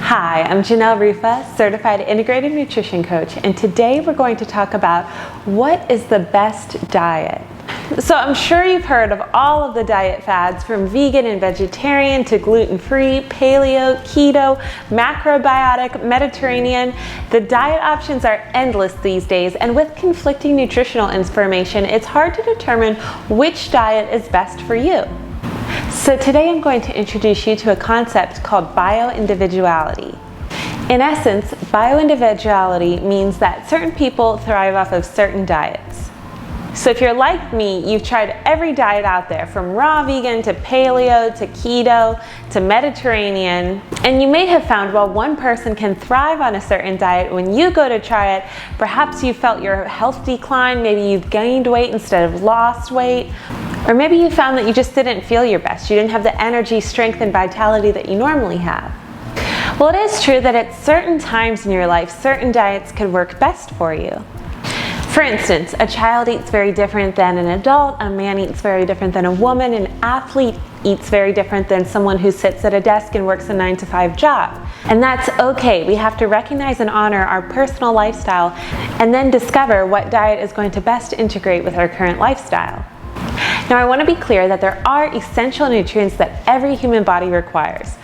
Hi, I'm Janelle Rufa, Certified Integrative Nutrition Coach, and today we're going to talk about what is the best diet. So I'm sure you've heard of all of the diet fads from vegan and vegetarian to gluten-free, paleo, keto, macrobiotic, Mediterranean. The diet options are endless these days, and with conflicting nutritional information, it's hard to determine which diet is best for you. So today I'm going to introduce you to a concept called bio-individuality. In essence, bio-individuality means that certain people thrive off of certain diets. So if you're like me, you've tried every diet out there, from raw vegan to paleo to keto to Mediterranean, and you may have found while one person can thrive on a certain diet, when you go to try it, perhaps you felt your health decline, maybe you've gained weight instead of lost weight, or maybe you found that you just didn't feel your best. You didn't have the energy, strength, and vitality that you normally have. Well, it is true that at certain times in your life, certain diets could work best for you. For instance, a child eats very different than an adult, a man eats very different than a woman, an athlete eats very different than someone who sits at a desk and works a 9-to-5 job. And that's okay. We have to recognize and honor our personal lifestyle and then discover what diet is going to best integrate with our current lifestyle. Now, I want to be clear that there are essential nutrients that every human body requires.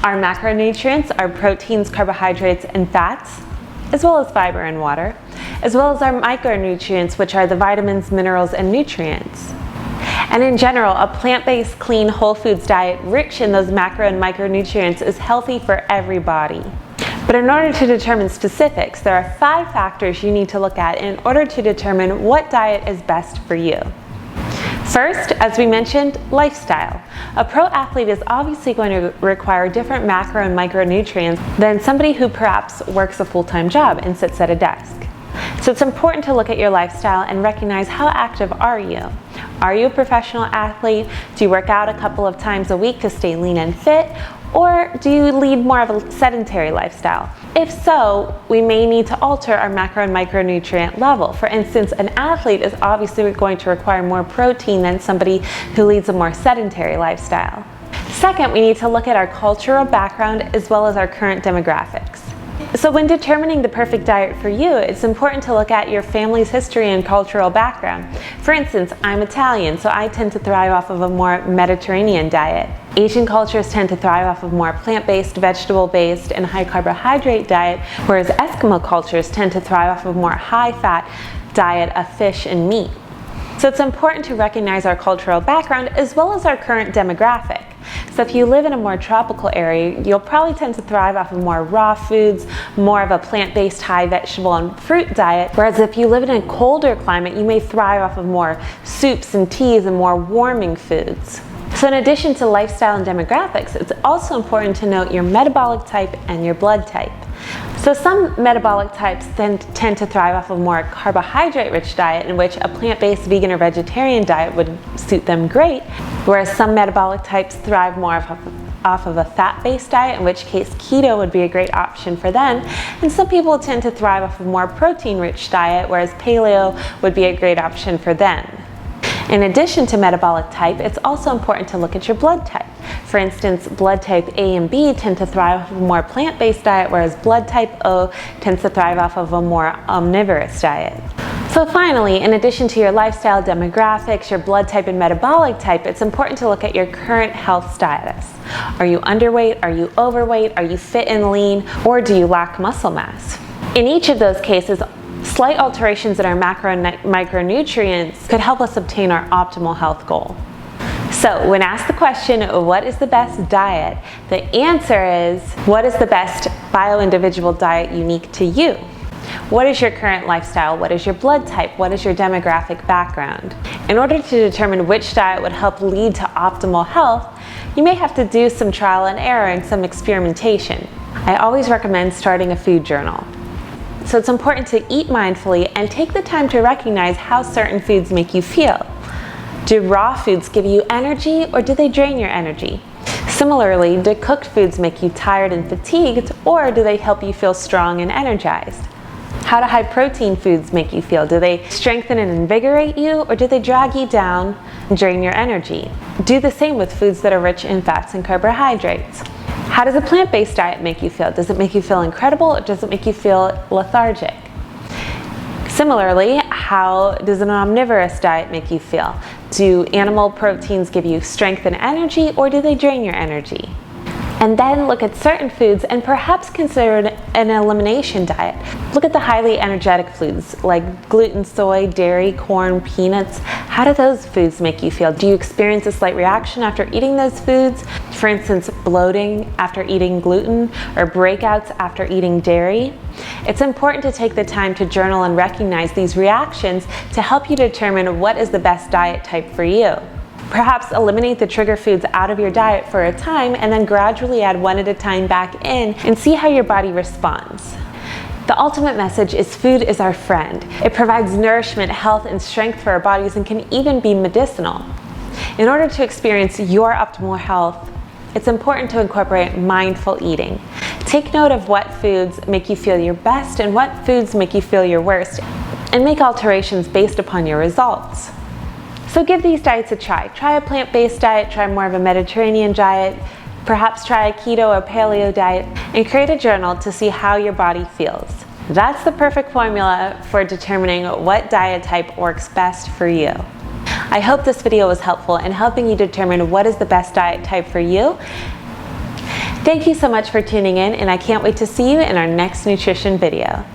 Our macronutrients are proteins, carbohydrates, and fats, as well as fiber and water, as well as our micronutrients, which are the vitamins, minerals, and nutrients. And in general, a plant-based, clean, whole foods diet rich in those macro and micronutrients is healthy for everybody. But in order to determine specifics, there are 5 factors you need to look at in order to determine what diet is best for you. First, as we mentioned, lifestyle. A pro athlete is obviously going to require different macro and micronutrients than somebody who perhaps works a full-time job and sits at a desk. So it's important to look at your lifestyle and recognize, how active are you? Are you a professional athlete? Do you work out a couple of times a week to stay lean and fit? Or do you lead more of a sedentary lifestyle? If so, we may need to alter our macro and micronutrient level. For instance, an athlete is obviously going to require more protein than somebody who leads a more sedentary lifestyle. Second, we need to look at our cultural background as well as our current demographics. So when determining the perfect diet for you, it's important to look at your family's history and cultural background. For instance, I'm Italian, so I tend to thrive off of a more Mediterranean diet. Asian cultures tend to thrive off of more plant-based, vegetable-based, and high-carbohydrate diet, whereas Eskimo cultures tend to thrive off of more high-fat diet of fish and meat. So it's important to recognize our cultural background as well as our current demographic. So if you live in a more tropical area, you'll probably tend to thrive off of more raw foods, more of a plant-based, high vegetable and fruit diet, whereas if you live in a colder climate, you may thrive off of more soups and teas and more warming foods. So in addition to lifestyle and demographics, it's also important to note your metabolic type and your blood type. So some metabolic types tend to thrive off of more carbohydrate-rich diet, in which a plant-based, vegan, or vegetarian diet would suit them great, whereas some metabolic types thrive more off of a fat-based diet, in which case keto would be a great option for them, and some people tend to thrive off of more protein-rich diet, whereas paleo would be a great option for them. In addition to metabolic type, it's also important to look at your blood type. For instance, blood type A and B tend to thrive off of a more plant-based diet, whereas blood type O tends to thrive off of a more omnivorous diet. So finally, in addition to your lifestyle, demographics, your blood type, and metabolic type, it's important to look at your current health status. Are you underweight? Are you overweight? Are you fit and lean? Or do you lack muscle mass? In each of those cases, slight alterations in our macro and micronutrients could help us obtain our optimal health goal. So when asked the question, what is the best diet? The answer is, what is the best bio-individual diet unique to you? What is your current lifestyle? What is your blood type? What is your demographic background? In order to determine which diet would help lead to optimal health, you may have to do some trial and error and some experimentation. I always recommend starting a food journal. So it's important to eat mindfully and take the time to recognize how certain foods make you feel. Do raw foods give you energy, or do they drain your energy? Similarly, do cooked foods make you tired and fatigued, or do they help you feel strong and energized? How do high protein foods make you feel? Do they strengthen and invigorate you, or do they drag you down and drain your energy? Do the same with foods that are rich in fats and carbohydrates. How does a plant-based diet make you feel? Does it make you feel incredible, or does it make you feel lethargic? Similarly, how does an omnivorous diet make you feel? Do animal proteins give you strength and energy, or do they drain your energy? And then look at certain foods and perhaps consider an elimination diet. Look at the highly energetic foods like gluten, soy, dairy, corn, peanuts. How do those foods make you feel? Do you experience a slight reaction after eating those foods? For instance, bloating after eating gluten or breakouts after eating dairy? It's important to take the time to journal and recognize these reactions to help you determine what is the best diet type for you. Perhaps eliminate the trigger foods out of your diet for a time and then gradually add one at a time back in and see how your body responds. The ultimate message is food is our friend. It provides nourishment, health, and strength for our bodies and can even be medicinal. In order to experience your optimal health, it's important to incorporate mindful eating. Take note of what foods make you feel your best and what foods make you feel your worst, and make alterations based upon your results. So give these diets a try. Try a plant-based diet, try more of a Mediterranean diet, perhaps try a keto or paleo diet, and create a journal to see how your body feels. That's the perfect formula for determining what diet type works best for you. I hope this video was helpful in helping you determine what is the best diet type for you. Thank you so much for tuning in, and I can't wait to see you in our next nutrition video.